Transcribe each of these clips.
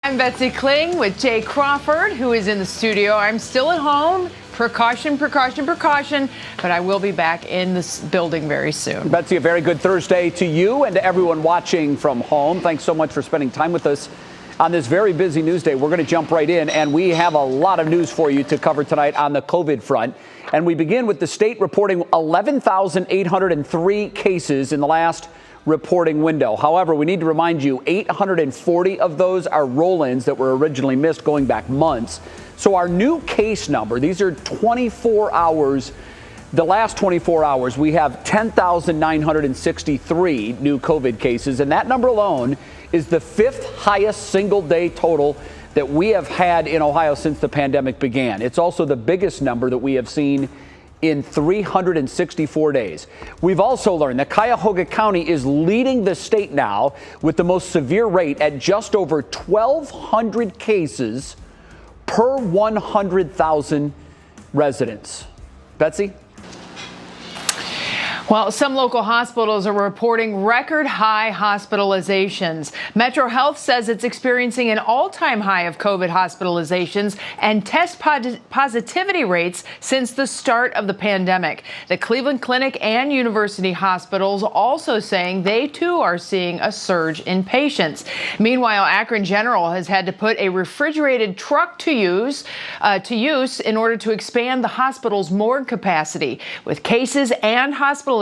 I'm Betsy Kling with Jay Crawford, who is in the studio. I'm still at home. Precaution, precaution, precaution. But I will be back in this building very soon. Betsy, a very good Thursday to you and to everyone watching from home. Thanks so much for spending time with us on this very busy news day. We're going to jump right in, and we have a lot of news for you to cover tonight on the COVID front. And we begin with the state reporting 11,803 cases in the last reporting window. However, we need to remind you 840 of those are roll-ins that were originally missed going back months. So our new case number, these are 24 hours. The last 24 hours, we have 10,963 new COVID cases, and that number alone is the fifth highest single day total that we have had in Ohio since the pandemic began. It's also the biggest number that we have seen in 364 days. We've also learned that Cuyahoga County is leading the state now with the most severe rate at just over 1,200 cases per 100,000 residents. Betsy? Well, some local hospitals are reporting record high hospitalizations. Metro Health says it's experiencing an all-time high of COVID hospitalizations and test positivity rates since the start of the pandemic. The Cleveland Clinic and University hospitals also saying they too are seeing a surge in patients. Meanwhile, Akron General has had to put a refrigerated truck to use in order to expand the hospital's morgue capacity. With cases and hospitalizations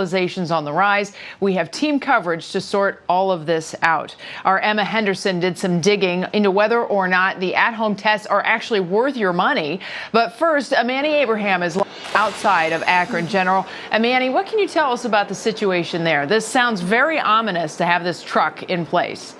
on the rise, we have team coverage to sort all of this out. Our Emma Henderson did some digging into whether or not the at-home tests are actually worth your money. But first, Manny Abraham is outside of Akron General. Manny, what can you tell us about the situation there? This sounds very ominous to have this truck in place.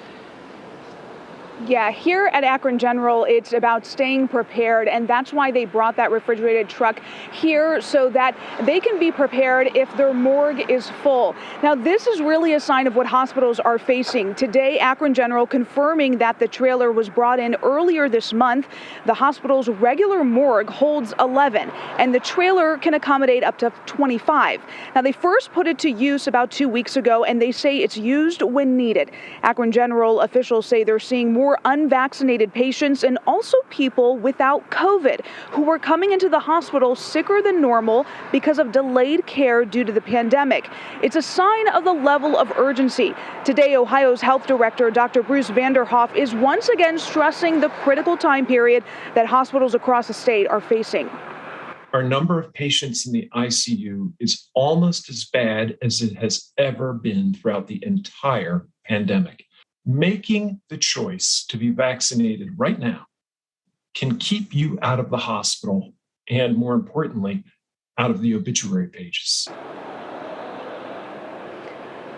Yeah, here at Akron General, it's about staying prepared, and that's why they brought that refrigerated truck here so that they can be prepared if their morgue is full. Now, this is really a sign of what hospitals are facing. Today, Akron General confirming that the trailer was brought in earlier this month. The hospital's regular morgue holds 11, and the trailer can accommodate up to 25. Now, they first put it to use about 2 weeks ago, and they say it's used when needed. Akron General officials say they're seeing more unvaccinated patients and also people without COVID who are coming into the hospital sicker than normal because of delayed care due to the pandemic. It's a sign of the level of urgency. Today, Ohio's health director, Dr. Bruce Vanderhoff, is once again stressing the critical time period that hospitals across the state are facing. Our number of patients in the ICU is almost as bad as it has ever been throughout the entire pandemic. Making the choice to be vaccinated right now can keep you out of the hospital and, more importantly, out of the obituary pages.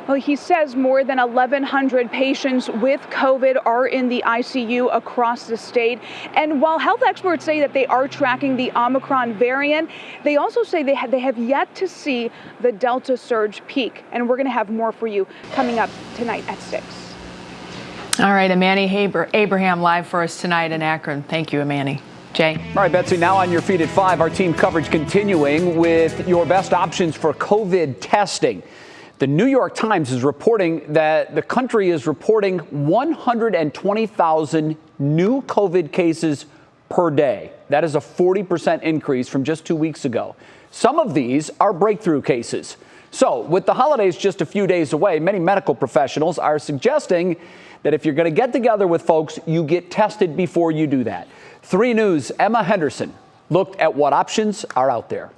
Well, he says more than 1,100 patients with COVID are in the ICU across the state. And while health experts say that they are tracking the Omicron variant, they also say they have yet to see the Delta surge peak. And we're going to have more for you coming up tonight at 6. All right, Manny Abraham live for us tonight in Akron. Thank you, Manny. Jay. All right, Betsy, now on your feet at 5, our team coverage continuing with your best options for COVID testing. The New York Times is reporting that the country is reporting 120,000 new COVID cases per day. That is a 40% increase from just 2 weeks ago. Some of these are breakthrough cases. So with the holidays just a few days away, many medical professionals are suggesting that if you're going to get together with folks, you get tested before you do that. 3 News' Emma Henderson looked at what options are out there.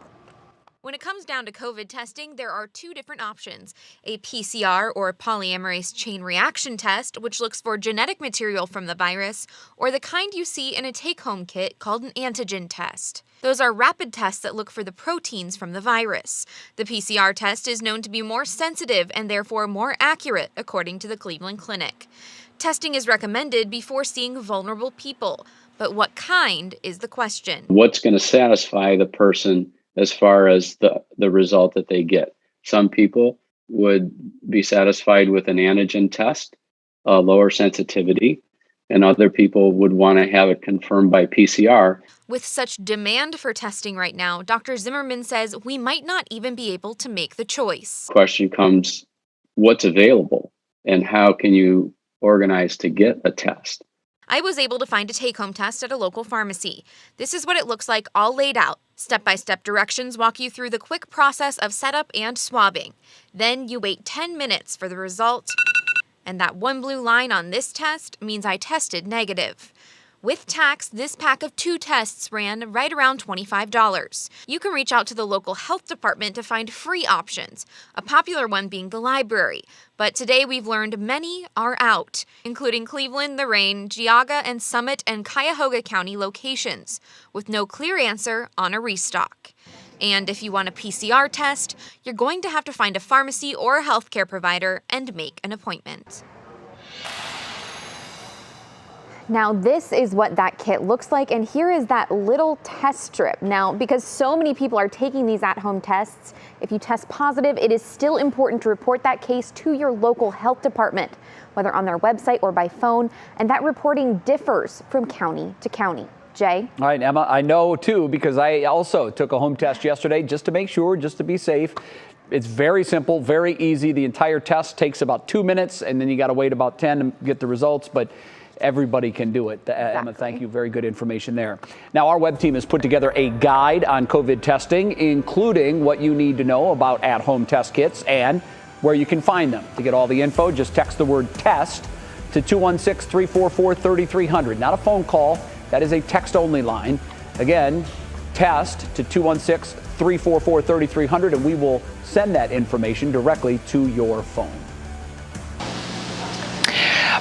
When it comes down to COVID testing, there are 2 different options. A PCR, or polymerase chain reaction test, which looks for genetic material from the virus, or the kind you see in a take-home kit called an antigen test. Those are rapid tests that look for the proteins from the virus. The PCR test is known to be more sensitive and therefore more accurate, according to the Cleveland Clinic. Testing is recommended before seeing vulnerable people, but what kind is the question. What's going to satisfy the person as far as the result that they get? Some people would be satisfied with an antigen test, lower sensitivity, and other people would want to have it confirmed by PCR. With such demand for testing right now, Dr. Zimmerman says we might not even be able to make the choice. Question comes, what's available and how can you organize to get a test? I was able to find a take-home test at a local pharmacy. This is what it looks like all laid out. Step-by-step directions walk you through the quick process of setup and swabbing. Then you wait 10 minutes for the result. And that one blue line on this test means I tested negative. With tax, this pack of 2 tests ran right around $25. You can reach out to the local health department to find free options, a popular one being the library. But today we've learned many are out, including Cleveland, Lorain, Geauga, and Summit and Cuyahoga County locations, with no clear answer on a restock. And if you want a PCR test, you're going to have to find a pharmacy or a healthcare provider and make an appointment. Now, this is what that kit looks like, and here is that little test strip. Now, because so many people are taking these at-home tests, if you test positive, it is still important to report that case to your local health department, whether on their website or by phone, and that reporting differs from county to county. Jay? All right, Emma, I know too, because I also took a home test yesterday just to make sure, just to be safe. It's very simple, very easy. The entire test takes about 2 minutes, and then you got to wait about 10 to get the results, but everybody can do it. Exactly. Emma, thank you. Very good information there. Now, our web team has put together a guide on COVID testing, including what you need to know about at-home test kits and where you can find them. To get all the info, just text the word TEST to 216-344-3300. Not a phone call. That is a text-only line. Again, TEST to 216-344-3300, and we will send that information directly to your phone.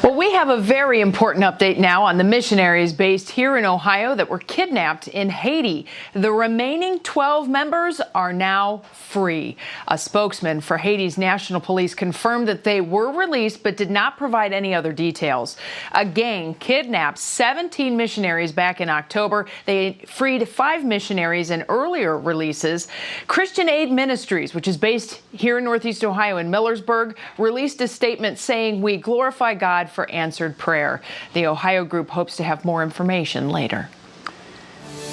Well, we have a very important update now on the missionaries based here in Ohio that were kidnapped in Haiti. The remaining 12 members are now free. A spokesman for Haiti's National Police confirmed that they were released but did not provide any other details. A gang kidnapped 17 missionaries back in October. They freed 5 missionaries in earlier releases. Christian Aid Ministries, which is based here in Northeast Ohio in Millersburg, released a statement saying, "We glorify God for answered prayer." The Ohio group hopes to have more information later.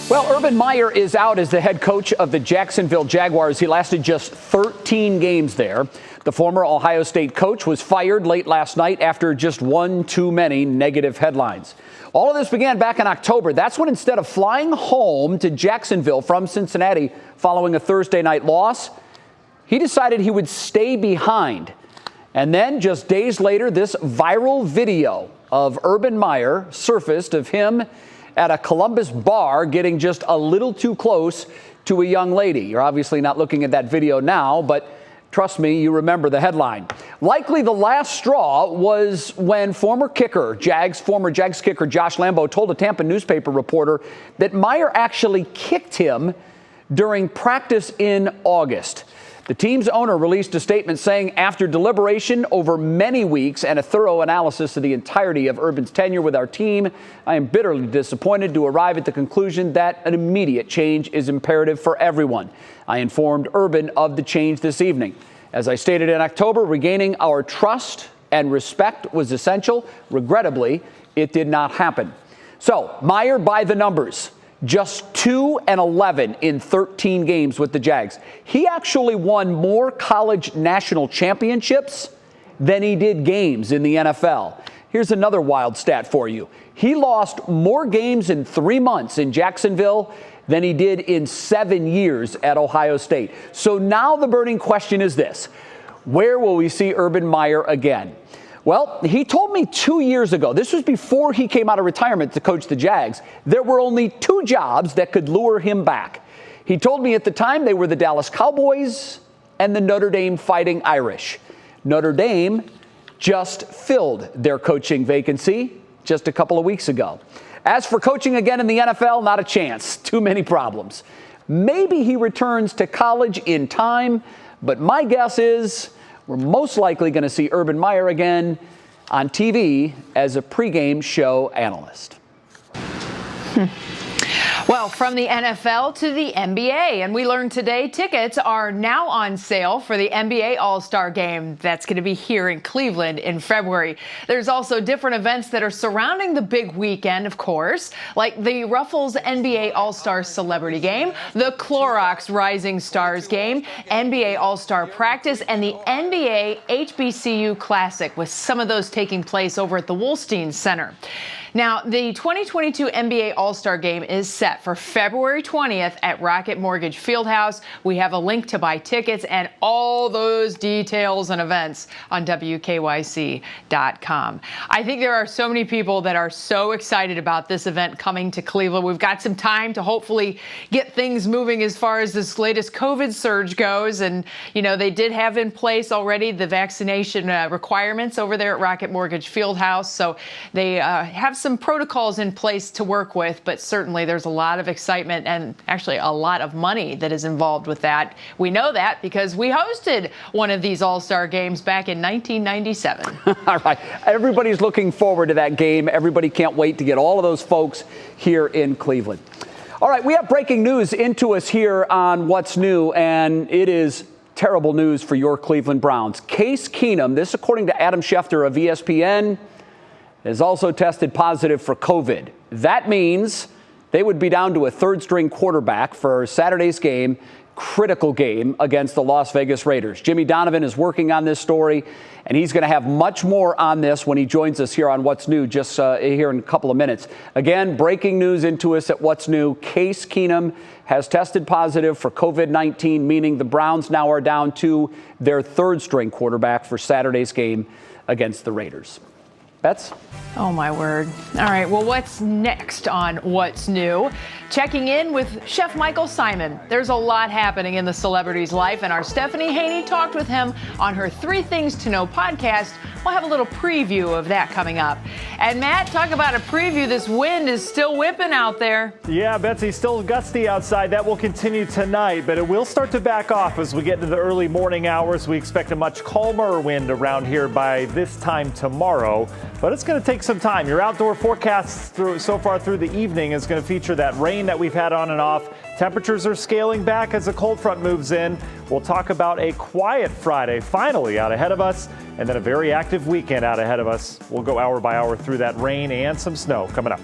Well, Urban Meyer is out as the head coach of the Jacksonville Jaguars. He lasted just 13 games there. The former Ohio State coach was fired late last night after just one too many negative headlines. All of this began back in October. That's when, instead of flying home to Jacksonville from Cincinnati following a Thursday night loss, he decided he would stay behind. And then just days later, this viral video of Urban Meyer surfaced of him at a Columbus bar getting just a little too close to a young lady. You're obviously not looking at that video now, but trust me, you remember the headline. Likely the last straw was when former Jags kicker Josh Lambo told a Tampa newspaper reporter that Meyer actually kicked him during practice in August. The team's owner released a statement saying, after deliberation over many weeks and a thorough analysis of the entirety of Urban's tenure with our team, I am bitterly disappointed to arrive at the conclusion that an immediate change is imperative for everyone. I informed Urban of the change this evening. As I stated in October, regaining our trust and respect was essential. Regrettably, it did not happen. So, Meyer, by the numbers, just 2-11 in 13 games with the Jags. He actually won more college national championships than he did games in the NFL. Here's another wild stat for you. He lost more games in 3 months in Jacksonville than he did in 7 years at Ohio State. So now the burning question is this: where will we see Urban Meyer again? Well, he told me 2 years ago, this was before he came out of retirement to coach the Jags, there were only 2 jobs that could lure him back. He told me at the time they were the Dallas Cowboys and the Notre Dame Fighting Irish. Notre Dame just filled their coaching vacancy just a couple of weeks ago. As for coaching again in the NFL, not a chance. Too many problems. Maybe he returns to college in time, but my guess is we're most likely going to see Urban Meyer again on TV as a pregame show analyst. Well, from the NFL to the NBA, and we learned today tickets are now on sale for the NBA All-Star Game. That's going to be here in Cleveland in February. There's also different events that are surrounding the big weekend, of course, like the Ruffles NBA All-Star Celebrity Game, the Clorox Rising Stars Game, NBA All-Star Practice, and the NBA HBCU Classic, with some of those taking place over at the Wolstein Center. Now, the 2022 NBA All-Star Game is set for February 20th at Rocket Mortgage Fieldhouse. We have a link to buy tickets and all those details and events on WKYC.com. I think there are so many people that are so excited about this event coming to Cleveland. We've got some time to hopefully get things moving as far as this latest COVID surge goes. And, you know, they did have in place already the vaccination requirements over there at Rocket Mortgage Fieldhouse. So they have some protocols in place to work with, but certainly there's a lot of excitement and actually a lot of money that is involved with that. We know that because we hosted one of these All-Star games back in 1997. All right. Everybody's looking forward to that game. Everybody can't wait to get all of those folks here in Cleveland. All right. We have breaking news into us here on What's New, and it is terrible news for your Cleveland Browns. Case Keenum, this according to Adam Schefter of ESPN, has also tested positive for COVID. That means they would be down to a third-string quarterback for Saturday's game, critical game against the Las Vegas Raiders. Jimmy Donovan is working on this story, and he's going to have much more on this when he joins us here on What's New just here in a couple of minutes. Again, breaking news into us at What's New. Case Keenum has tested positive for COVID-19, meaning the Browns now are down to their third-string quarterback for Saturday's game against the Raiders. Bets? Oh, my word. All right. Well, what's next on What's New? Checking in with Chef Michael Symon. There's a lot happening in the celebrity's life, and our Stephanie Haney talked with him on her 3 Things to Know podcast. We'll have a little preview of that coming up. And Matt, talk about a preview. This wind is still whipping out there. Yeah, Betsy, still gusty outside. That will continue tonight, but it will start to back off as we get into the early morning hours. We expect a much calmer wind around here by this time tomorrow, but it's going to take some time. Your outdoor forecast so far through the evening is going to feature that rain that we've had on and off. Temperatures are scaling back as the cold front moves in. We'll talk about a quiet Friday finally out ahead of us, and then a very active weekend out ahead of us. We'll go hour by hour through that rain and some snow coming up.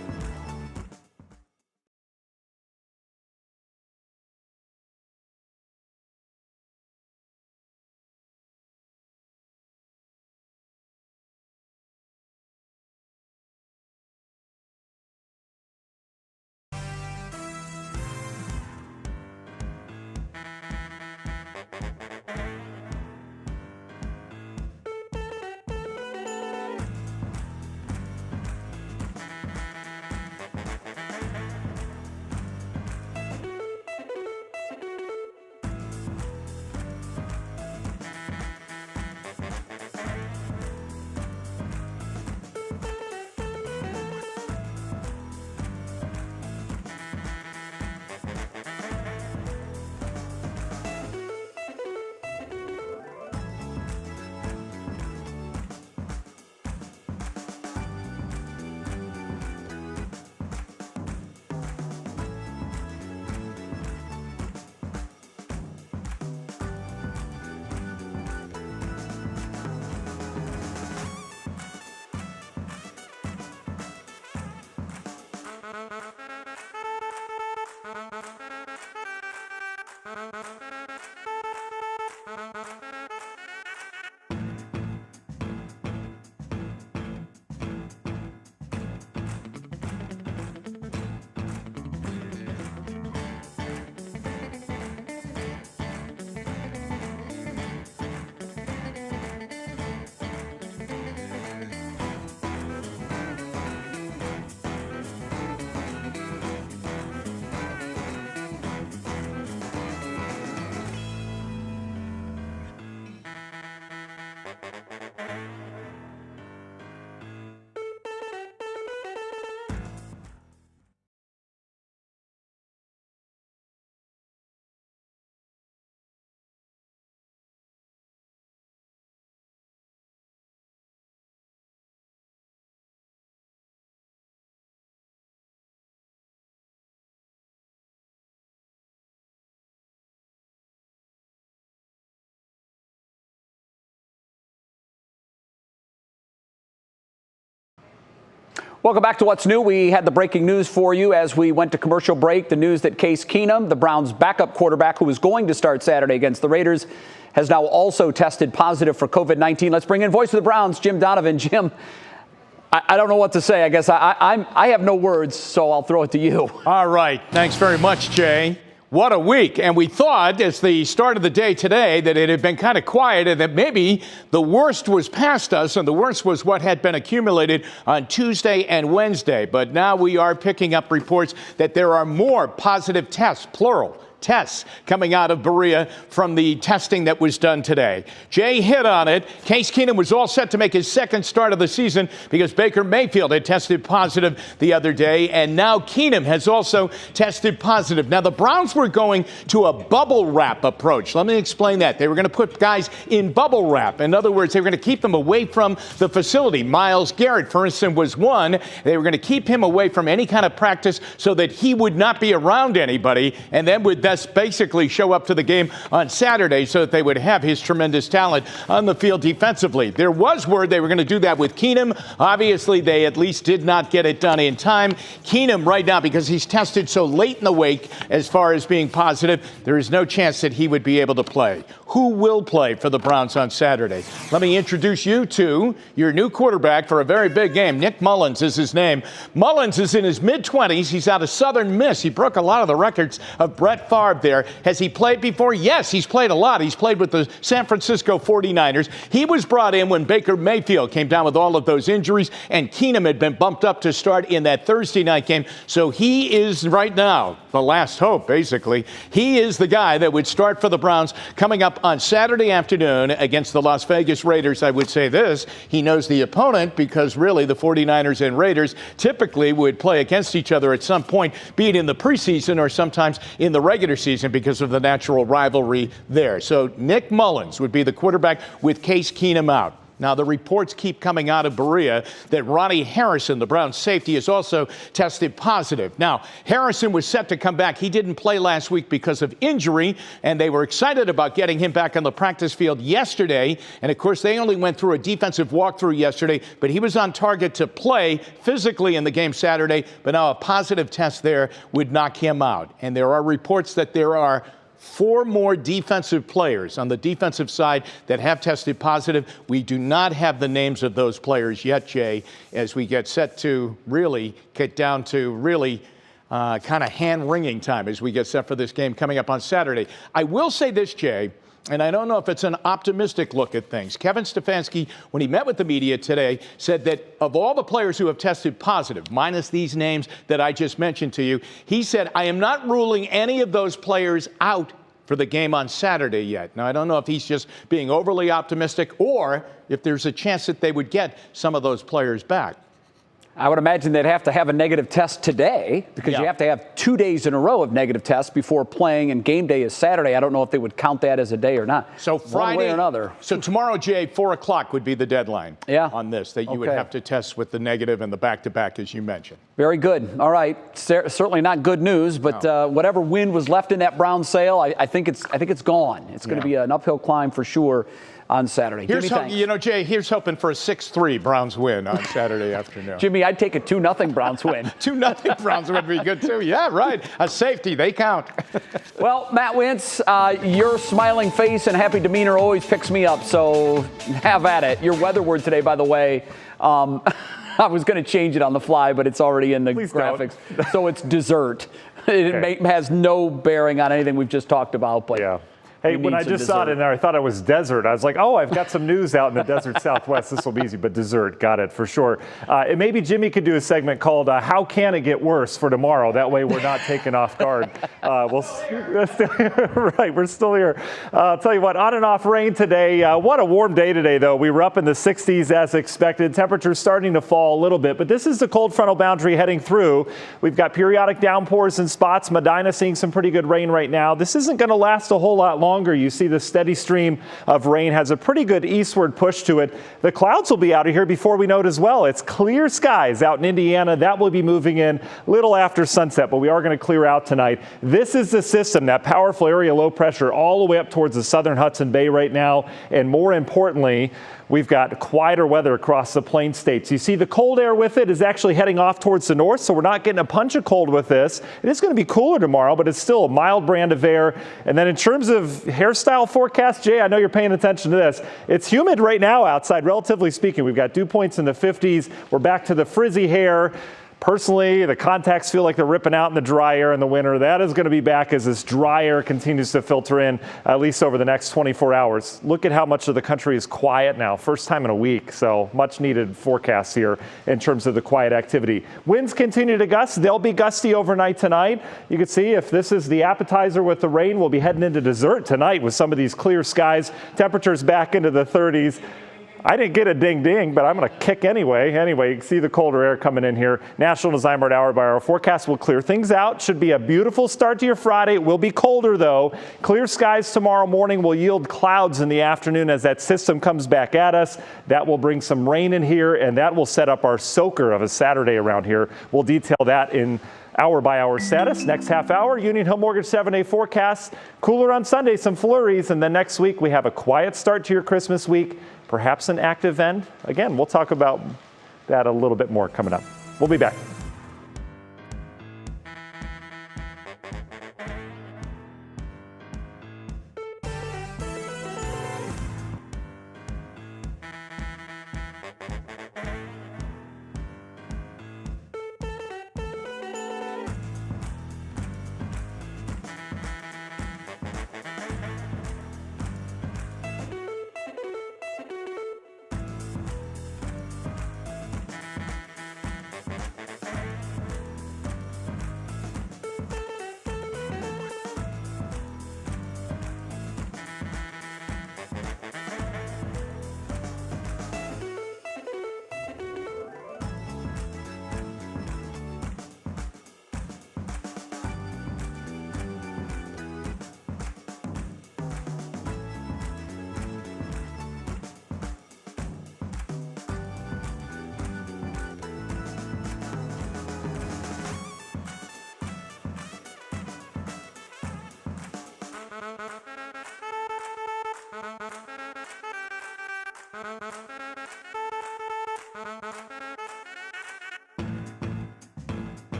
Welcome back to What's New. We had the breaking news for you as we went to commercial break. The news that Case Keenum, the Browns' backup quarterback who was going to start Saturday against the Raiders, has now also tested positive for COVID-19. Let's bring in voice of the Browns, Jim Donovan. Jim, I don't know what to say. I guess I have no words, so I'll throw it to you. All right. Thanks very much, Jay. What a week. And we thought, as the start of the day today, that it had been kind of quiet and that maybe the worst was past us, and the worst was what had been accumulated on Tuesday and Wednesday. But now we are picking up reports that there are more positive tests, plural, tests coming out of Berea from the testing that was done today. Jay hit on it. Case Keenum was all set to make his second start of the season because Baker Mayfield had tested positive the other day, and now Keenum has also tested positive. Now, the Browns were going to a bubble wrap approach. Let me explain that. They were going to put guys in bubble wrap. In other words, they were going to keep them away from the facility. Myles Garrett, for instance, was one. They were going to keep him away from any kind of practice so that he would not be around anybody, and then would basically show up to the game on Saturday so that they would have his tremendous talent on the field defensively. There was word they were going to do that with Keenum. Obviously, they at least did not get it done in time. Keenum right now, because he's tested so late in the week as far as being positive, there is no chance that he would be able to play. Who will play for the Browns on Saturday? Let me introduce you to your new quarterback for a very big game. Nick Mullins is his name. Mullins is in his mid-20s. He's out of Southern Miss. He broke a lot of the records of Brett Favre there. Has he played before? Yes, he's played a lot. He's played with the San Francisco 49ers. He was brought in when Baker Mayfield came down with all of those injuries, and Keenum had been bumped up to start in that Thursday night game. So he is right now the last hope, basically. He is the guy that would start for the Browns coming up on Saturday afternoon against the Las Vegas Raiders. I would say this, he knows the opponent because really the 49ers and Raiders typically would play against each other at some point, be it in the preseason or sometimes in the regular season because of the natural rivalry there. So Nick Mullins would be the quarterback with Case Keenum out. Now, the reports keep coming out of Berea that Ronnie Harrison, the Browns safety, is also tested positive. Now, Harrison was set to come back. He didn't play last week because of injury, and they were excited about getting him back on the practice field yesterday. And, of course, they only went through a defensive walkthrough yesterday, but he was on target to play physically in the game Saturday. But now a positive test there would knock him out. And there are reports that there are 4 more defensive players on the defensive side that have tested positive. We do not have the names of those players yet, Jay, as we get set to really get down to really kind of hand-wringing time as we get set for this game coming up on Saturday. I will say this, Jay, and I don't know if it's an optimistic look at things. Kevin Stefanski, when he met with the media today, said that of all the players who have tested positive, minus these names that I just mentioned to you, he said, I am not ruling any of those players out for the game on Saturday yet. Now, I don't know if he's just being overly optimistic or if there's a chance that they would get some of those players back. I would imagine they'd have to have a negative test today because you have to have 2 days in a row of negative tests before playing, and game day is Saturday. I don't know if they would count that as a day or not. So Friday, one way or another. So tomorrow, Jay, 4 o'clock would be the deadline on this, that you would have to test with the negative and the back-to-back, as you mentioned. Very good. All right. Certainly not good news, but whatever wind was left in that Brown sail, I think it's gone. It's going to be an uphill climb for sure on Saturday. Here's Jay, here's hoping for a 6-3 Browns win on Saturday afternoon. Jimmy, I'd take a 2-0 Browns win. 2-0 Browns would be good, too. Yeah, right. A safety, they count. Well, Matt Wentz, your smiling face and happy demeanor always picks me up, so have at it. Your weather word today, by the way, I was going to change it on the fly, but it's already in the graphics. So it's dessert. It has no bearing on anything we've just talked about, but Hey, when I just saw it in there, I thought it was desert. I was like, oh, I've got some news out in the desert Southwest. This will be easy, but dessert, got it for sure. And maybe Jimmy could do a segment called How Can It Get Worse for tomorrow? That way we're not taken off guard. Right, we're still here. I'll tell you what, on and off rain today. What a warm day today, though. We were up in the 60s as expected. Temperatures starting to fall a little bit, but this is the cold frontal boundary heading through. We've got periodic downpours in spots. Medina seeing some pretty good rain right now. This isn't going to last a whole lot longer. You see the steady stream of rain has a pretty good eastward push to it. The clouds will be out of here before we know it as well. It's clear skies out in Indiana. That will be moving in a little after sunset, but we are going to clear out tonight. This is the system, that powerful area low pressure all the way up towards the southern Hudson Bay right now. And more importantly, we've got quieter weather across the plain states. You see the cold air with it is actually heading off towards the north, so we're not getting a punch of cold with this. It is going to be cooler tomorrow, but it's still a mild brand of air. And then in terms of hairstyle forecast, Jay, I know you're paying attention to this. It's humid right now outside, relatively speaking. We've got dew points in the 50s. We're back to the frizzy hair. Personally, the contacts feel like they're ripping out in the dry air in the winter. That is going to be back as this dry air continues to filter in, at least over the next 24 hours. Look at how much of the country is quiet now, first time in a week. So much needed forecasts here in terms of the quiet activity. Winds continue to gust. They'll be gusty overnight tonight. You can see if this is the appetizer with the rain, we'll be heading into dessert tonight with some of these clear skies. Temperatures back into the 30s. I didn't get a ding-ding, but I'm going to kick anyway. Anyway, you can see the colder air coming in here. National Design hour-by-hour forecast will clear things out. Should be a beautiful start to your Friday. It will be colder, though. Clear skies tomorrow morning will yield clouds in the afternoon as that system comes back at us. That will bring some rain in here, and that will set up our soaker of a Saturday around here. We'll detail that in hour-by-hour status. Next half hour, Union Hill Mortgage 7-day forecast. Cooler on Sunday, some flurries, and then next week we have a quiet start to your Christmas week. Perhaps an active end. Again, we'll talk about that a little bit more coming up. We'll be back.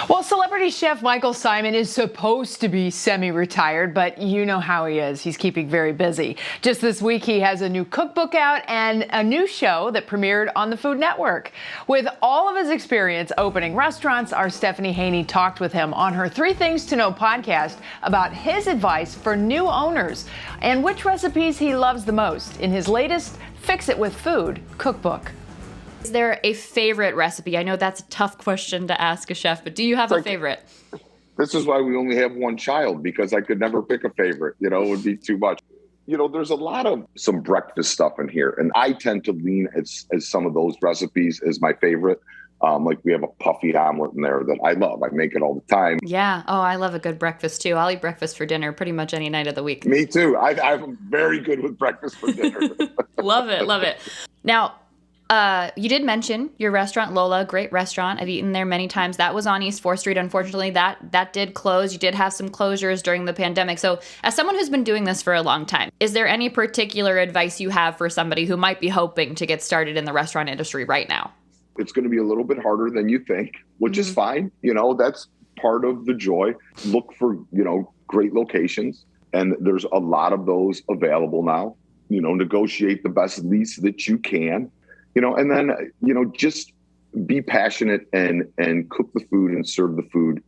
Well, celebrity chef Michael Symon is supposed to be semi-retired, but you know how he is. He's keeping very busy. Just this week, he has a new cookbook out and a new show that premiered on the Food Network. With all of his experience opening restaurants, our Stephanie Haney talked with him on her 3 Things to Know podcast about his advice for new owners and which recipes he loves the most in his latest Fix It With Food cookbook. Is there a favorite recipe? I know that's a tough question to ask a chef, but do you have a favorite? This is why we only have one child, because I could never pick a favorite. You know, it would be too much. You know, there's a lot of some breakfast stuff in here, and I tend to lean as some of those recipes as my favorite. Like we have a puffy omelet in there that I love. I make it all the time. Yeah. Oh, I love a good breakfast too. I'll eat breakfast for dinner pretty much any night of the week. Me too. I'm very good with breakfast for dinner. Love it. Love it. Now, you did mention your restaurant, Lola, great restaurant. I've eaten there many times. That was on East 4th Street. Unfortunately, that did close. You did have some closures during the pandemic. So as someone who's been doing this for a long time, is there any particular advice you have for somebody who might be hoping to get started in the restaurant industry right now? It's going to be a little bit harder than you think, which is fine. You know, that's part of the joy. Look for, you know, great locations. And there's a lot of those available now. You know, negotiate the best lease that you can. And then, just be passionate and cook the food and serve the food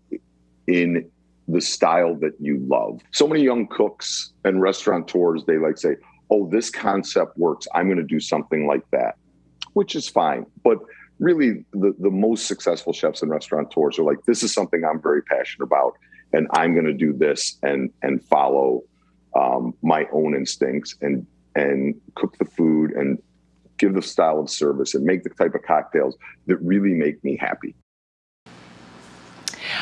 in the style that you love. So many young cooks and restaurateurs, they like say, oh, this concept works, I'm going to do something like that, which is fine. But really, the most successful chefs and restaurateurs are like, this is something I'm very passionate about, and I'm going to do this and follow my own instincts and cook the food and give the style of service and make the type of cocktails that really make me happy.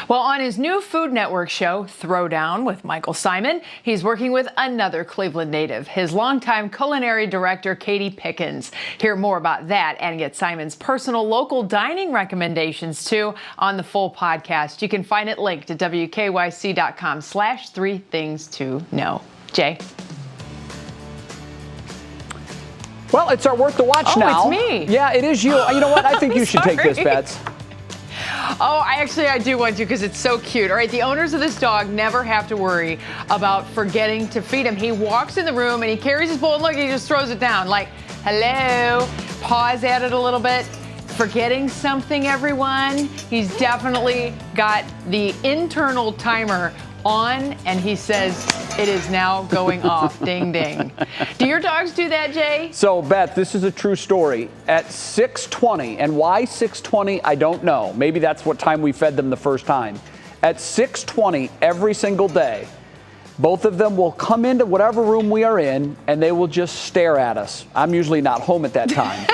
Well, on his new Food Network show, Throwdown with Michael Symon, he's working with another Cleveland native, his longtime culinary director, Katie Pickens. Hear more about that and get Symon's personal local dining recommendations, too, on the full podcast. You can find it linked at wkyc.com/3thingsto know. Jay? Well, it's our Worth the Watch now. Oh, it's me. Yeah, it is you. You know what? I think you should take this, Bets. Oh, I do want to because it's so cute. All right, the owners of this dog never have to worry about forgetting to feed him. He walks in the room and he carries his bowl and look, he just throws it down like, hello, paws at it a little bit. Forgetting something, everyone. He's definitely got the internal timer on, and he says it is now going off. Ding, ding. Do your dogs do that, Jay? So, Beth, this is a true story. At 6:20, and why 6:20, I don't know. Maybe that's what time we fed them the first time. At 6:20 every single day, both of them will come into whatever room we are in, and they will just stare at us. I'm usually not home at that time.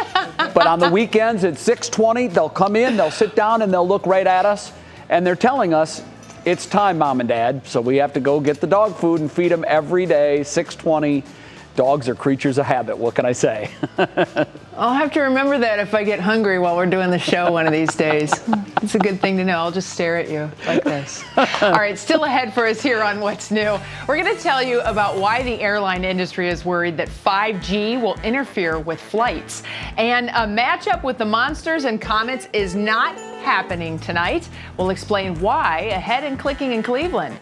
But on the weekends at 6:20, they'll come in, they'll sit down, and they'll look right at us, and they're telling us, it's time, Mom and Dad. So we have to go get the dog food and feed them every day, 6:20. Dogs are creatures of habit. What can I say? I'll have to remember that if I get hungry while we're doing the show one of these days. It's a good thing to know. I'll just stare at you like this. All right, still ahead for us here on What's New. We're going to tell you about why the airline industry is worried that 5G will interfere with flights. And a matchup with the Monsters and Comets is not happening tonight. We'll explain why ahead in Clicking in Cleveland.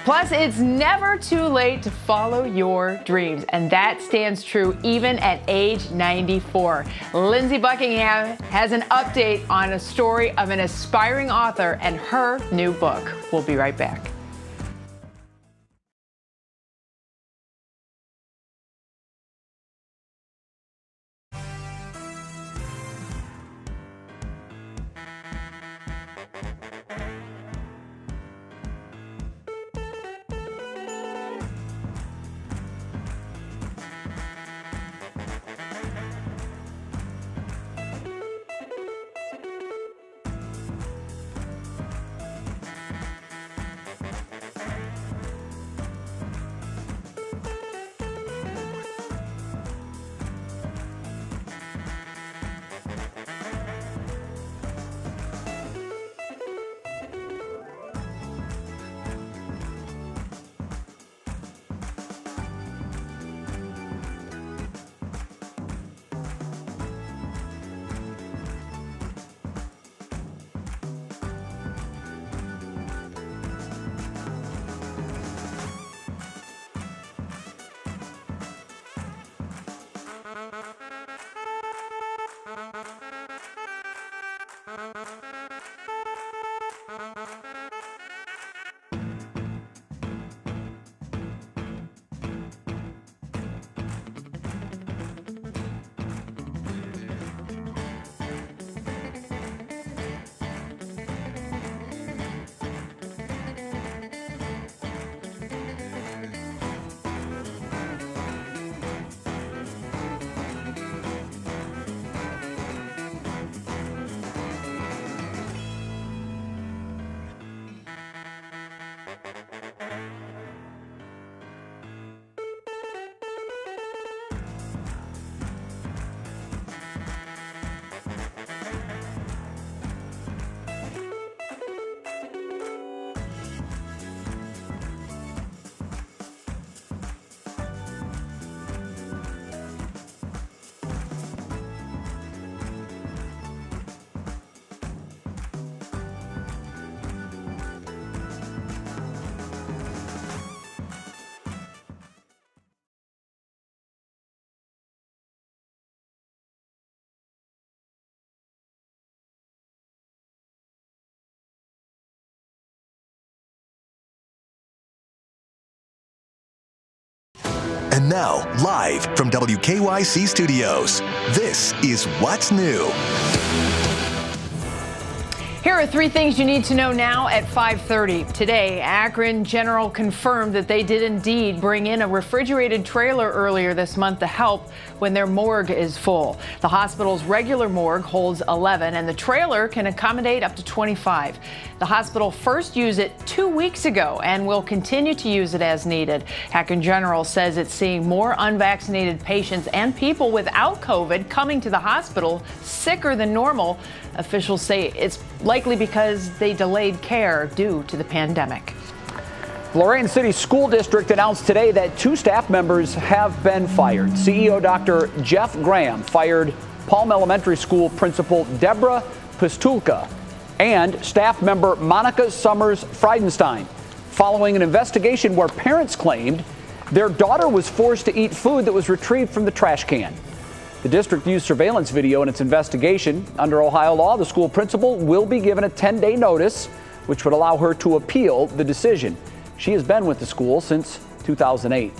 Plus, it's never too late to follow your dreams, and that stands true even at age 94. Lindsey Buckingham has an update on a story of an aspiring author and her new book. We'll be right back. And now, live from WKYC Studios, this is What's New. Here are three things you need to know now at 5:30. Today, Akron General confirmed that they did indeed bring in a refrigerated trailer earlier this month to help when their morgue is full. The hospital's regular morgue holds 11, and the trailer can accommodate up to 25. The hospital first used it 2 weeks ago and will continue to use it as needed. Akron General says it's seeing more unvaccinated patients and people without COVID coming to the hospital sicker than normal. Officials say it's likely because they delayed care due to the pandemic. Lorain City School District announced today that 2 staff members have been fired. CEO Dr. Jeff Graham fired Palm Elementary School Principal Deborah Pistulka and staff member Monica Summers Friedenstein following an investigation where parents claimed their daughter was forced to eat food that was retrieved from the trash can. The district used surveillance video in its investigation. Under Ohio law, the school principal will be given a 10-day notice, which would allow her to appeal the decision. She has been with the school since 2008.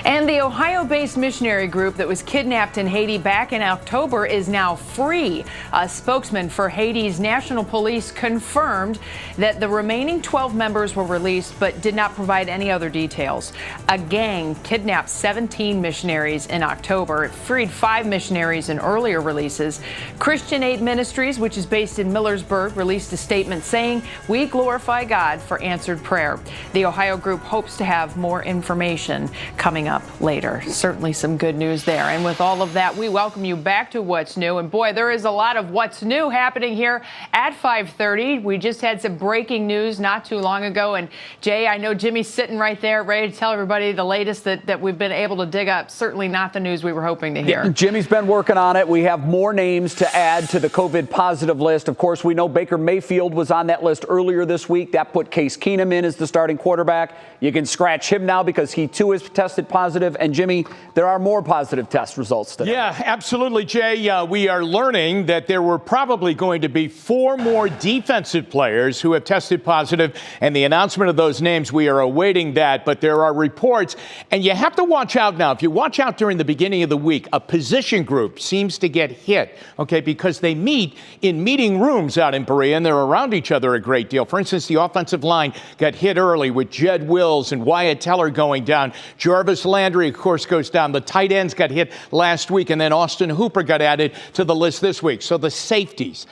And the Ohio-based missionary group that was kidnapped in Haiti back in October is now free. A spokesman for Haiti's National Police confirmed that the remaining 12 members were released but did not provide any other details. A gang kidnapped 17 missionaries in October. It freed 5 missionaries in earlier releases. Christian Aid Ministries, which is based in Millersburg, released a statement saying, "We glorify God for answered prayer." The Ohio group hopes to have more information coming up later. Certainly some good news there. And with all of that, we welcome you back to What's New. And boy, there is a lot of What's New happening here at 5:30. We just had some breaking news not too long ago. And Jay, I know Jimmy's sitting right there ready to tell everybody the latest that we've been able to dig up. Certainly not the news we were hoping to hear. Yeah, Jimmy's been working on it. We have more names to add to the COVID positive list. Of course, we know Baker Mayfield was on that list earlier this week. That put Case Keenum in as the starting quarterback. You can scratch him now because he too is tested positive. And Jimmy, there are more positive test results today. Yeah, absolutely, Jay. We are learning that there were probably going to be 4 more defensive players who have tested positive, and the announcement of those names, we are awaiting that. But there are reports, and you have to watch out now. If you watch out during the beginning of the week, a position group seems to get hit, okay, because they meet in meeting rooms out in Berea, and they're around each other a great deal. For instance, the offensive line got hit early with Jed Wills and Wyatt Teller going down. Jarvis Landry, of course, goes down. The tight ends got hit last week, and then Austin Hooper got added to the list this week. So the safeties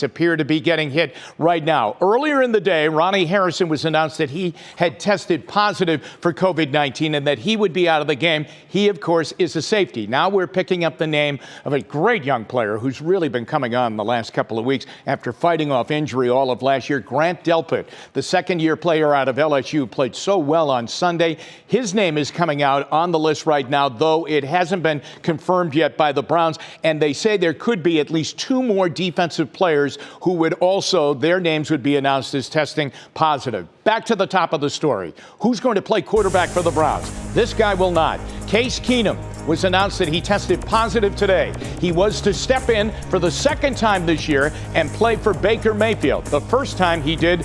appear to be getting hit right now. Earlier in the day, Ronnie Harrison was announced that he had tested positive for COVID-19 and that he would be out of the game. He, of course, is a safety. Now we're picking up the name of a great young player who's really been coming on the last couple of weeks after fighting off injury all of last year. Grant Delpit, the second-year player out of LSU, played so well on Sunday. His name is coming out on the list right now, though it hasn't been confirmed yet by the Browns. And they say there could be at least 2 more defensive players who would also, their names would be announced as testing positive. Back to the top of the story. Who's going to play quarterback for the Browns? This guy will not. Case Keenum was announced that he tested positive today. He was to step in for the second time this year and play for Baker Mayfield. The first time he did,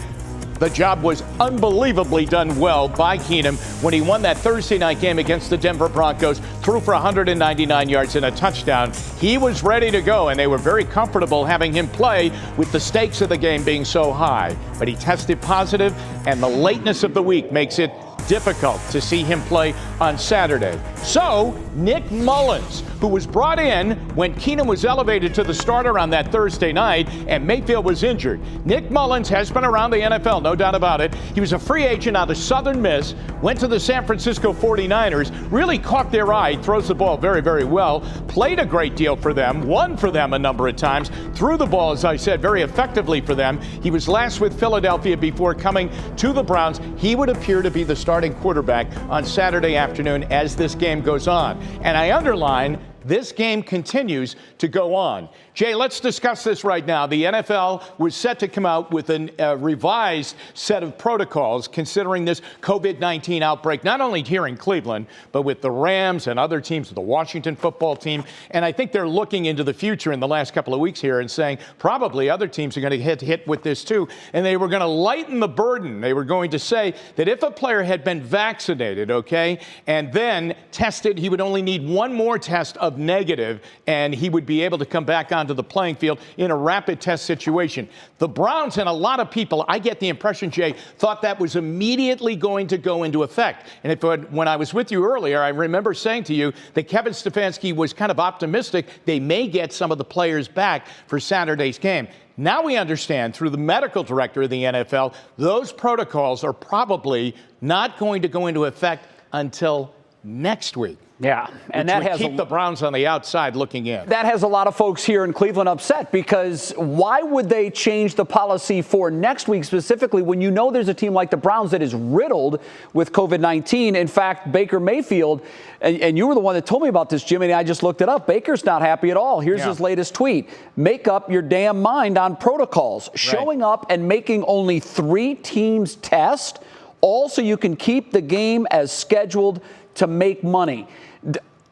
the job was unbelievably done well by Keenum when he won that Thursday night game against the Denver Broncos, threw for 199 yards and a touchdown. He was ready to go, and they were very comfortable having him play with the stakes of the game being so high. But he tested positive, and the lateness of the week makes it difficult to see him play on Saturday. So Nick Mullins, who was brought in when Keenum was elevated to the starter on that Thursday night and Mayfield was injured. Nick Mullins has been around the NFL, no doubt about it. He was a free agent out of Southern Miss, went to the San Francisco 49ers, really caught their eye. He throws the ball very, very well, played a great deal for them, won for them a number of times, threw the ball, as I said, very effectively for them. He was last with Philadelphia before coming to the Browns. He would appear to be the starting quarterback on Saturday afternoon as this game goes on. And I underline, this game continues to go on. Jay, let's discuss this right now. The NFL was set to come out with a revised set of protocols considering this COVID-19 outbreak, not only here in Cleveland, but with the Rams and other teams, the Washington football team. And I think they're looking into the future in the last couple of weeks here and saying probably other teams are going to get hit with this too. And they were going to lighten the burden. They were going to say that if a player had been vaccinated, okay, and then tested, he would only need one more test of negative, and he would be able to come back onto the playing field in a rapid test situation. The Browns and a lot of people, I get the impression, Jay, thought that was immediately going to go into effect. And when I was with you earlier, I remember saying to you that Kevin Stefanski was kind of optimistic they may get some of the players back for Saturday's game. Now we understand through the medical director of the NFL, those protocols are probably not going to go into effect until next week. Yeah, and that has keep the Browns on the outside looking in. That has a lot of folks here in Cleveland upset, because why would they change the policy for next week specifically when you know there's a team like the Browns that is riddled with COVID-19? In fact, Baker Mayfield, and you were the one that told me about this, Jimmy, and I just looked it up. Baker's not happy at all. Here's his latest tweet. Make up your damn mind on protocols. Right. Showing up and making only 3 teams test, all so you can keep the game as scheduled to make money.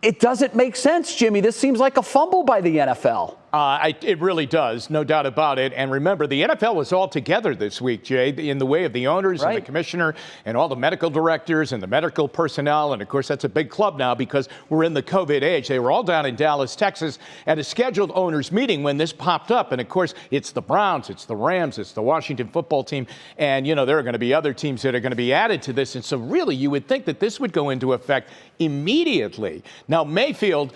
It doesn't make sense, Jimmy. This seems like a fumble by the NFL. It really does, no doubt about it. And remember, the NFL was all together this week, Jay, in the way of the owners and the commissioner and all the medical directors and the medical personnel. And, of course, that's a big club now because we're in the COVID age. They were all down in Dallas, Texas, at a scheduled owners meeting when this popped up. And, of course, it's the Browns, it's the Rams, it's the Washington football team. And, you know, there are going to be other teams that are going to be added to this. And so, really, you would think that this would go into effect immediately. Now, Mayfield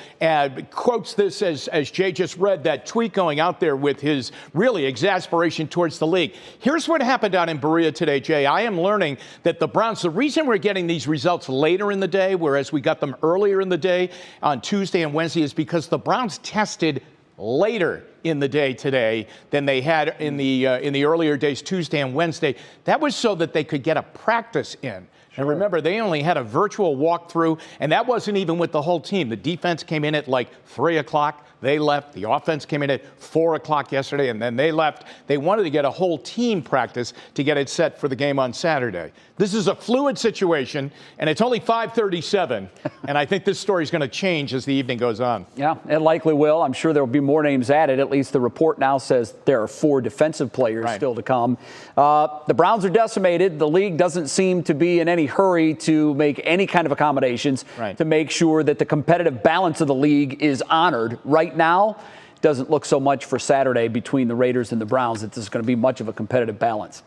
quotes this, as Jay just read, that tweet going out there with his really exasperation towards the league. Here's what happened out in Berea today, Jay. I am learning that the Browns, the reason we're getting these results later in the day, whereas we got them earlier in the day on Tuesday and Wednesday, is because the Browns tested later in the day today than they had in the earlier days, Tuesday and Wednesday. That was so that they could get a practice in. And remember, they only had a virtual walkthrough, and that wasn't even with the whole team. The defense came in at like 3 o'clock. They left. The offense came in at 4 o'clock yesterday, and then they left. They wanted to get a whole team practice to get it set for the game on Saturday. This is a fluid situation, and it's only 5:37, and I think this story is going to change as the evening goes on. Yeah, it likely will. I'm sure there will be more names added. At least the report now says there are 4 defensive players still to come. The Browns are decimated. The league doesn't seem to be in any hurry to make any kind of accommodations to make sure that the competitive balance of the league is honored. Right now, doesn't look so much for Saturday between the Raiders and the Browns that this is going to be much of a competitive balance.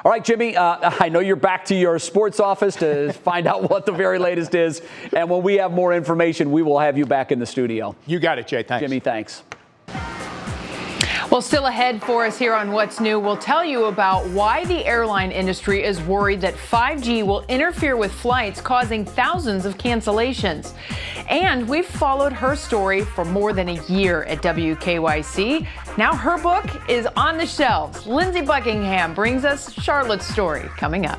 All right, Jimmy, I know you're back to your sports office to find out what the very latest is. And when we have more information, we will have you back in the studio. You got it, Jay. Thanks. Jimmy, thanks. Well, still ahead for us here on What's New, we'll tell you about why the airline industry is worried that 5G will interfere with flights, causing thousands of cancellations. And we've followed her story for more than a year at WKYC. Now her book is on the shelves. Lindsey Buckingham brings us Charlotte's story coming up.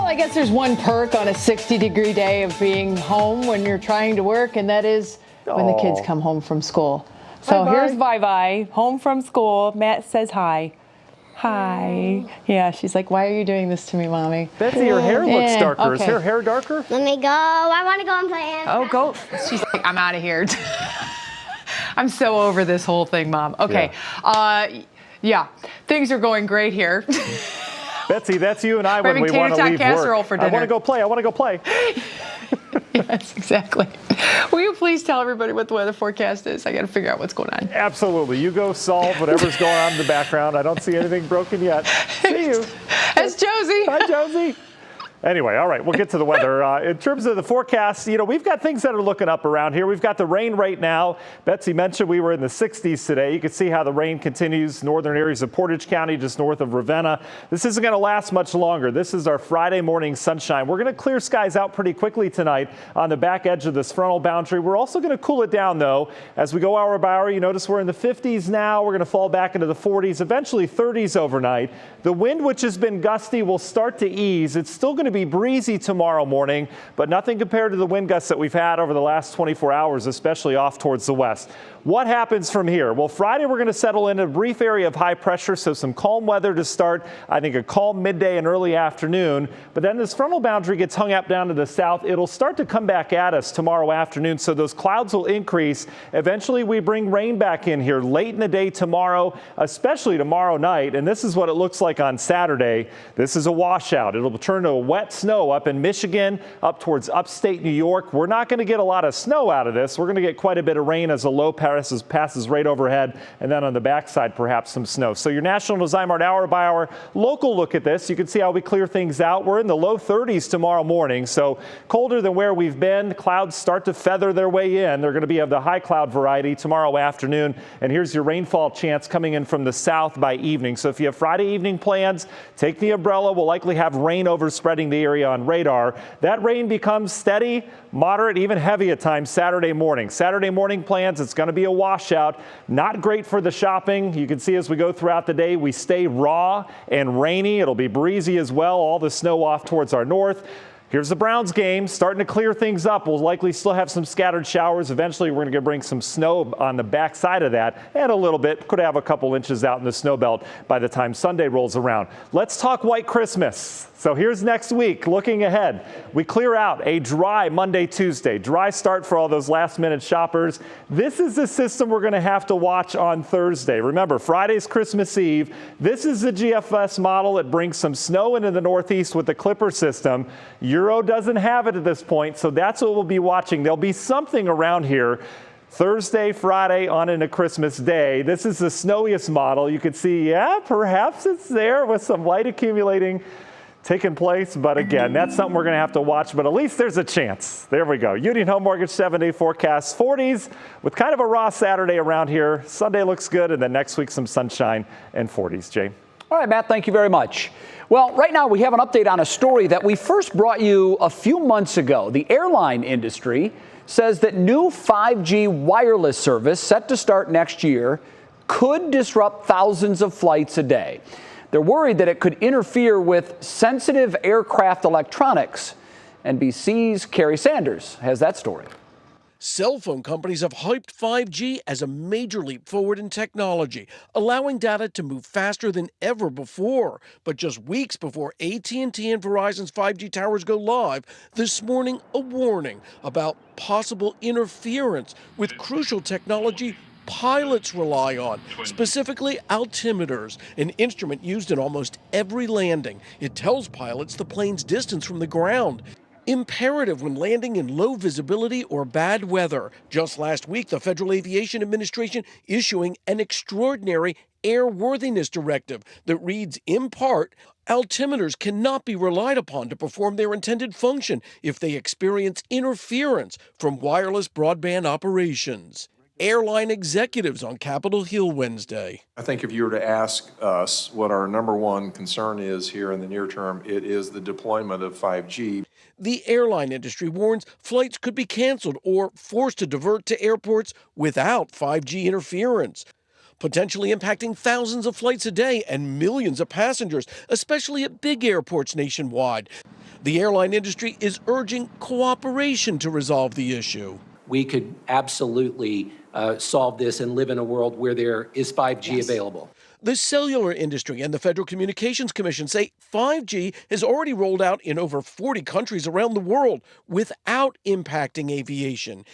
I guess there's one perk on a 60-degree day of being home when you're trying to work, and that is when the kids come home from school. So here's Vi, home from school. Matt says hi. Hi. Yeah, she's like, why are you doing this to me, Mommy? Betsy, your hair looks darker. Okay. Is her hair darker? Let me go. I want to go and play. Oh, go. She's like, I'm out of here. I'm so over this whole thing, Mom. Okay. Yeah, things are going great here. Betsy, that's you and I when we want to leave work. For dinner. I want to go play. I want to go play. Yes, exactly. Will you please tell everybody what the weather forecast is? I got to figure out what's going on. Absolutely. You go solve whatever's going on in the background. I don't see anything broken yet. See you. That's Josie. Hi, Josie. Anyway, all right, we'll get to the weather. In terms of the forecast, we've got things that are looking up around here. We've got the rain right now. Betsy mentioned we were in the 60s today. You can see how the rain continues. Northern areas of Portage County, just north of Ravenna. This isn't going to last much longer. This is our Friday morning sunshine. We're going to clear skies out pretty quickly tonight on the back edge of this frontal boundary. We're also going to cool it down, though. As we go hour by hour, you notice we're in the 50s now. We're going to fall back into the 40s, eventually 30s overnight. The wind, which has been gusty, will start to ease. It's still going to be breezy tomorrow morning, but nothing compared to the wind gusts that we've had over the last 24 hours, especially off towards the west. What happens from here? Well, Friday we're going to settle in a brief area of high pressure, so some calm weather to start. I think a calm midday and early afternoon, but then this frontal boundary gets hung up down to the south. It'll start to come back at us tomorrow afternoon, so those clouds will increase. Eventually we bring rain back in here late in the day tomorrow, especially tomorrow night, and this is what it looks like on Saturday. This is a washout. It'll turn to a wet snow up in Michigan, up towards upstate New York. We're not going to get a lot of snow out of this. We're going to get quite a bit of rain as a low passes right overhead, and then on the backside perhaps some snow. So your National Zymark hour by hour local look at this. You can see how we clear things out. We're in the low 30s tomorrow morning, so colder than where we've been. Clouds start to feather their way in. They're going to be of the high cloud variety tomorrow afternoon, and here's your rainfall chance coming in from the south by evening. So if you have Friday evening plans, take the umbrella. We'll likely have rain overspreading the area on radar. That rain becomes steady, moderate, even heavy at times Saturday morning. Saturday morning plans, it's going to be a washout. Not great for the shopping. You can see as we go throughout the day, we stay raw and rainy. It'll be breezy as well. All the snow off towards our north. Here's the Browns game, starting to clear things up. We'll likely still have some scattered showers. Eventually, we're going to bring some snow on the backside of that, and a little bit. Could have a couple inches out in the snow belt by the time Sunday rolls around. Let's talk White Christmas. So here's next week. Looking ahead, we clear out a dry Monday, Tuesday. Dry start for all those last-minute shoppers. This is the system we're going to have to watch on Thursday. Remember, Friday's Christmas Eve. This is the GFS model. It brings some snow into the Northeast with the Clipper system. Euro doesn't have it at this point, so that's what we'll be watching. There'll be something around here Thursday, Friday, on into Christmas Day. This is the snowiest model. You could see, yeah, perhaps it's there with some light accumulating taking place, but again, that's something we're going to have to watch, but at least there's a chance. There we go. Union Home Mortgage 7-day forecast, 40s with kind of a raw Saturday around here. Sunday looks good, and then next week some sunshine and 40s. Jay. All right, Matt, thank you very much. Well, right now we have an update on a story that we first brought you a few months ago. The airline industry says that new 5G wireless service set to start next year could disrupt thousands of flights a day. They're worried that it could interfere with sensitive aircraft electronics. NBC's Kerry Sanders has that story. Cell phone companies have hyped 5G as a major leap forward in technology, allowing data to move faster than ever before. But just weeks before AT&T and Verizon's 5G towers go live, this morning a warning about possible interference with crucial technology pilots rely on, specifically altimeters, an instrument used in almost every landing. It tells pilots the plane's distance from the ground. Imperative when landing in low visibility or bad weather. Just last week, the Federal Aviation Administration issuing an extraordinary airworthiness directive that reads, in part, altimeters cannot be relied upon to perform their intended function if they experience interference from wireless broadband operations. Airline executives on Capitol Hill Wednesday. I think if you were to ask us what our number one concern is here in the near term, it is the deployment of 5G. The airline industry warns flights could be canceled or forced to divert to airports without 5G interference. potentially impacting thousands of flights a day and millions of passengers, especially at big airports nationwide. The airline industry is urging cooperation to resolve the issue. We could absolutely solve this and live in a world where there is 5G available. The cellular industry and the Federal Communications Commission say 5G has already rolled out in over 40 countries around the world without impacting aviation.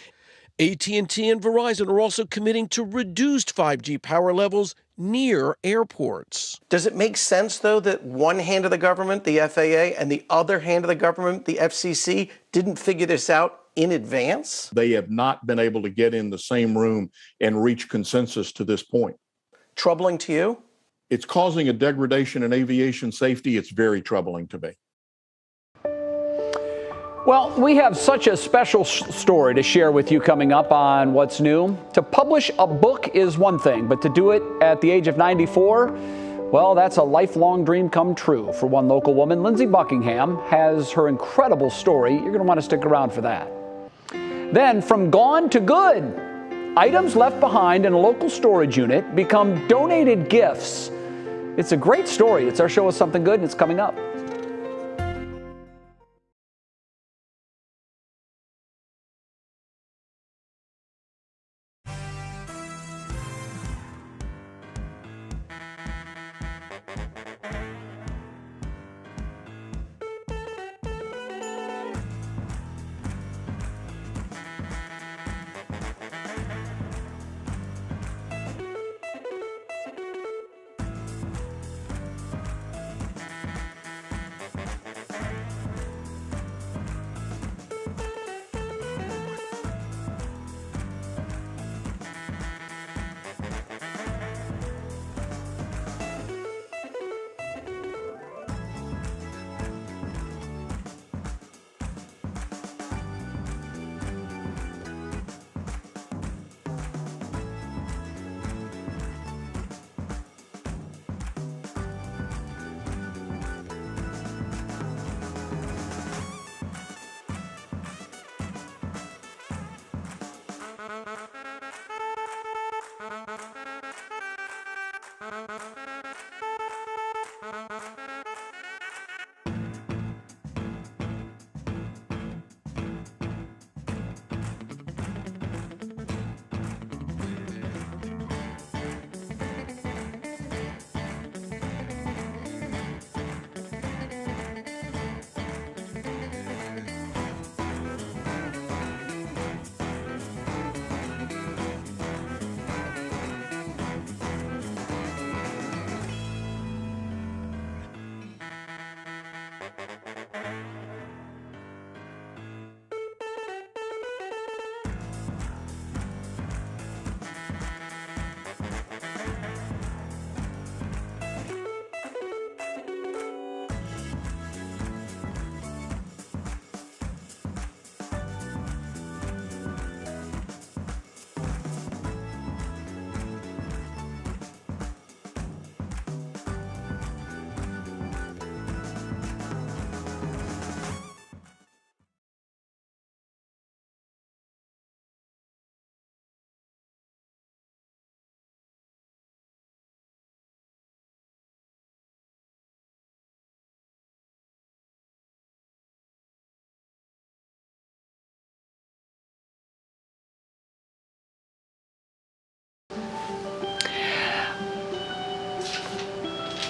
AT&T and Verizon are also committing to reduced 5G power levels near airports. Does it make sense, though, that one hand of the government, the FAA, and the other hand of the government, the FCC, didn't figure this out in advance? They have not been able to get in the same room and reach consensus to this point. Troubling to you? It's causing a degradation in aviation safety. It's very troubling to me. Well, we have such a special story to share with you coming up on What's New. To publish a book is one thing, but to do it at the age of 94, well, that's a lifelong dream come true for one local woman. Lindsay Buckingham has her incredible story. You're going to want to stick around for that. Then, from gone to good, items left behind in a local storage unit become donated gifts. It's a great story. It's our show with something good, and it's coming up.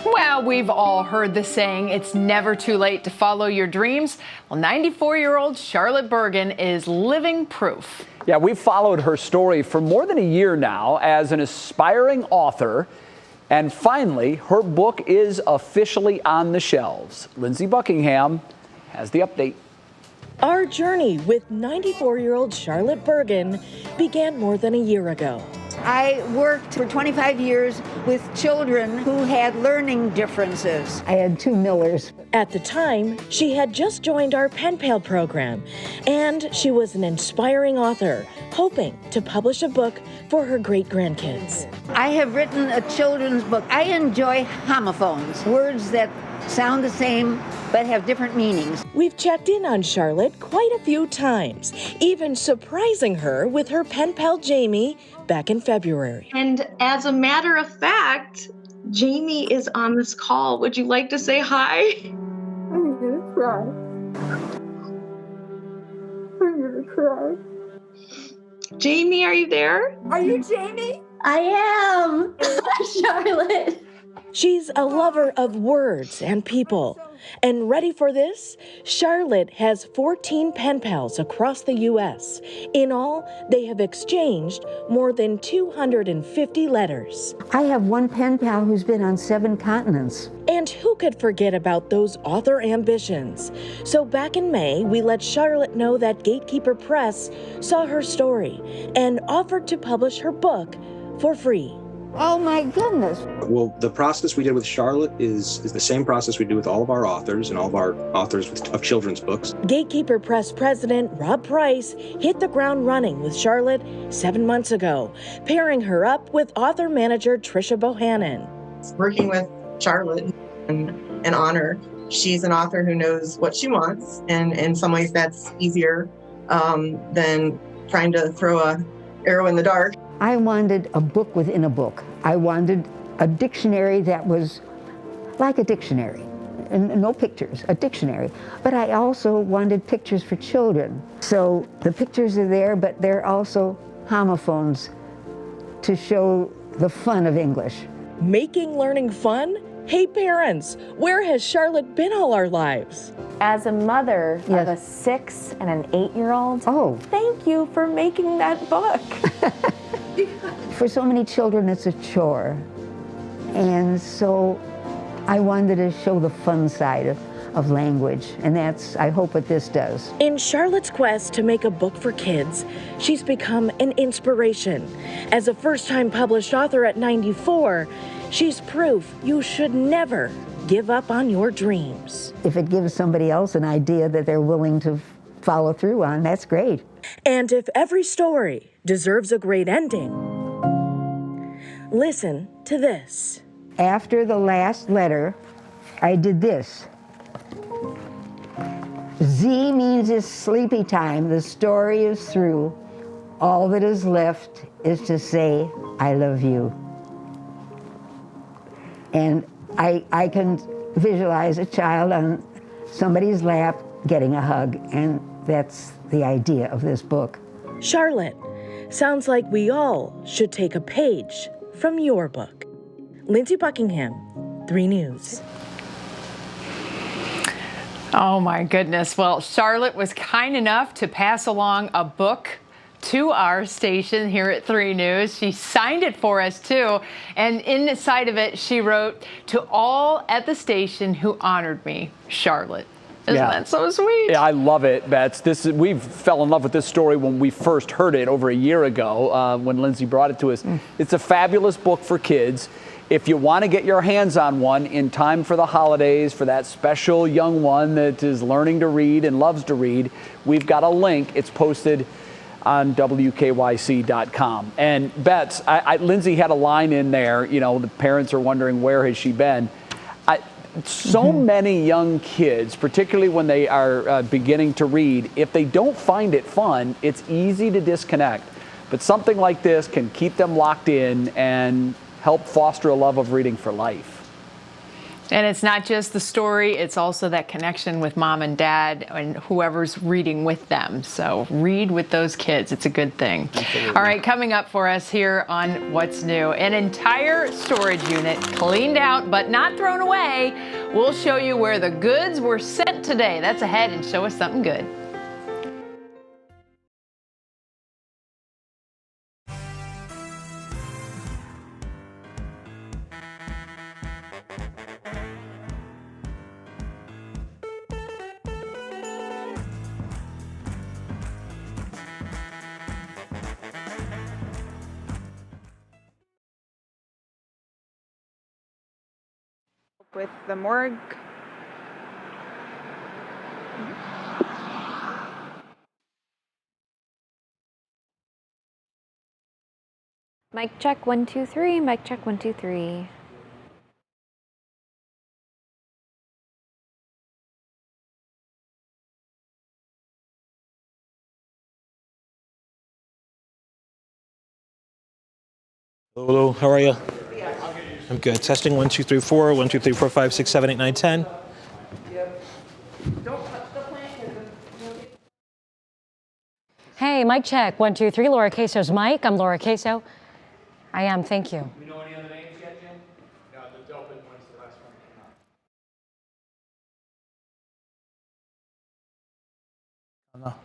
Well, we've all heard the saying, it's never too late to follow your dreams. Well, 94-year-old Charlotte Bergen is living proof. Yeah, we've followed her story for more than a year now as an aspiring author. And finally, her book is officially on the shelves. Lindsay Buckingham has the update. Our journey with 94-year-old Charlotte Bergen began more than a year ago. I worked for 25 years with children who had learning differences. I had 2 Millers. At the time, she had just joined our Pen Pal program, and she was an inspiring author, hoping to publish a book for her great-grandkids. I have written a children's book. I enjoy homophones, words that sound the same but have different meanings. We've checked in on Charlotte quite a few times, even surprising her with her pen pal Jamie back in February. And as a matter of fact, Jamie is on this call. Would you like to say hi? I'm gonna cry. I'm gonna cry. Jamie, are you there? Are you Jamie? I am. Charlotte. She's a lover of words and people. And ready for this? Charlotte has 14 pen pals across the U.S. In all, they have exchanged more than 250 letters. I have one pen pal who's been on 7 continents. And who could forget about those author ambitions? So back in May, we let Charlotte know that Gatekeeper Press saw her story and offered to publish her book for free. Oh my goodness. Well, the process we did with Charlotte is the same process we do with all of our authors and all of our authors of children's books. Gatekeeper Press President Rob Price hit the ground running with Charlotte 7 months ago, pairing her up with author manager Trisha Bohannon. Working with Charlotte an honor. She's an author who knows what she wants, and in some ways that's easier than trying to throw an arrow in the dark. I wanted a book within a book. I wanted a dictionary that was like a dictionary, and no pictures, a dictionary. But I also wanted pictures for children. So the pictures are there, but they're also homophones to show the fun of English. Making learning fun? Hey parents, where has Charlotte been all our lives? As a mother of a 6 and an 8-year-old, thank you for making that book. For so many children, it's a chore. And so I wanted to show the fun side of language, and that's, I hope, what this does. In Charlotte's quest to make a book for kids, she's become an inspiration. As a first-time published author at 94, she's proof you should never give up on your dreams. If it gives somebody else an idea that they're willing to follow through on, that's great. And if every story deserves a great ending, listen to this. After the last letter, I did this. Z means it's sleepy time. The story is through. All that is left is to say, I love you. And I can visualize a child on somebody's lap getting a hug, and that's the idea of this book. Charlotte, sounds like we all should take a page from your book. Lindsay Buckingham, 3 News. Oh my goodness. Well, Charlotte was kind enough to pass along a book to our station here at 3 News. She signed it for us too. And inside of it, she wrote, "To all at the station who honored me, Charlotte." Isn't that so sweet? Yeah, I love it, Bets. We fell in love with this story when we first heard it over a year ago when Lindsay brought it to us. It's a fabulous book for kids. If you want to get your hands on one in time for the holidays, for that special young one that is learning to read and loves to read, we've got a link. It's posted on WKYC.com. And Bets, Lindsay had a line in there, you know, the parents are wondering where has she been. So many young kids, particularly when they are beginning to read, if they don't find it fun, it's easy to disconnect. But something like this can keep them locked in and help foster a love of reading for life. And it's not just the story, it's also that connection with mom and dad and whoever's reading with them. So read with those kids. It's a good thing. Absolutely. All right, coming up for us here on What's New, an entire storage unit cleaned out but not thrown away. We'll show you where the goods were sent today. That's ahead, and show us something good. With the morgue. Mic check 1 2 3. Mic check 1 2 3. Hello, how are you? I'm good. Testing 1, 2, 3, 4, 1, 2, 3, 4, 5, 6, 7, 8, 9, 10. Hey, mic check. 1, 2, 3. Laura Queso's mic. I'm Laura Queso. I am. Thank you. Do we know any other names yet, Jim? No, the Delphin one's the last one that came out.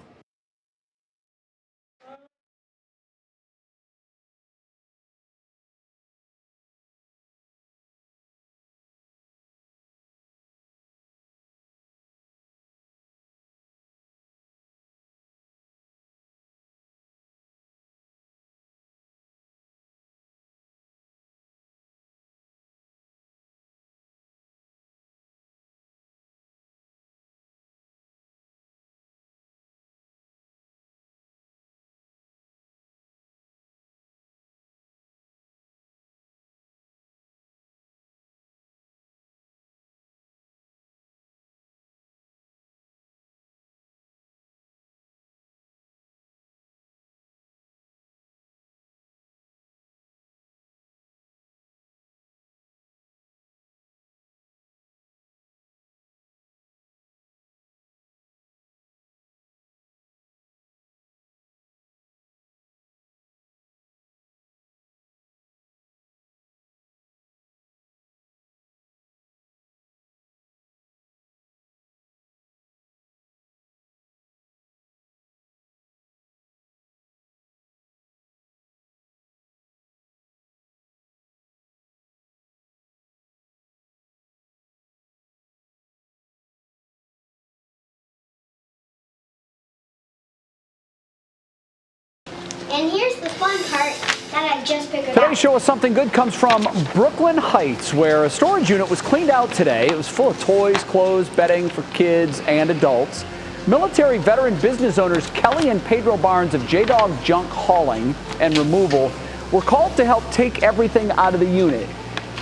And here's the fun part that I just figured out. Today's show of Something Good comes from Brooklyn Heights, where a storage unit was cleaned out today. It was full of toys, clothes, bedding for kids and adults. Military veteran business owners Kelly and Pedro Barnes of J-Dog Junk Hauling and Removal were called to help take everything out of the unit.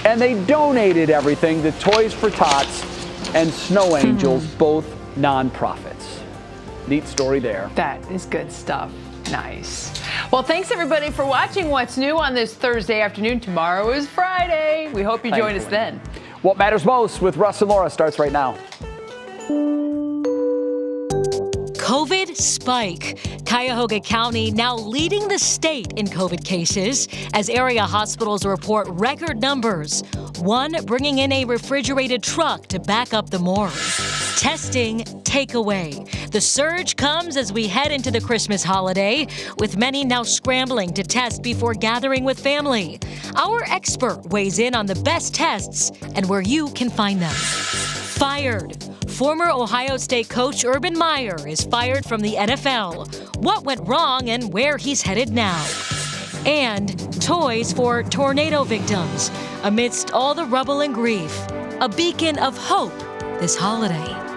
And they donated everything to Toys for Tots and Snow Angels, both nonprofits. Neat story there. That is good stuff. Nice. Well, thanks everybody for watching What's New on this Thursday afternoon. Tomorrow is Friday. We hope you join us then. What Matters Most with Russ and Laura starts right now. COVID spike. Cuyahoga County now leading the state in COVID cases as area hospitals report record numbers. One bringing in a refrigerated truck to back up the morgue. Testing takeaway. The surge comes as we head into the Christmas holiday, with many now scrambling to test before gathering with family. Our expert weighs in on the best tests and where you can find them. Fired. Former Ohio State coach Urban Meyer is fired from the NFL. What went wrong and where he's headed now. And toys for tornado victims. Amidst all the rubble and grief, a beacon of hope this holiday.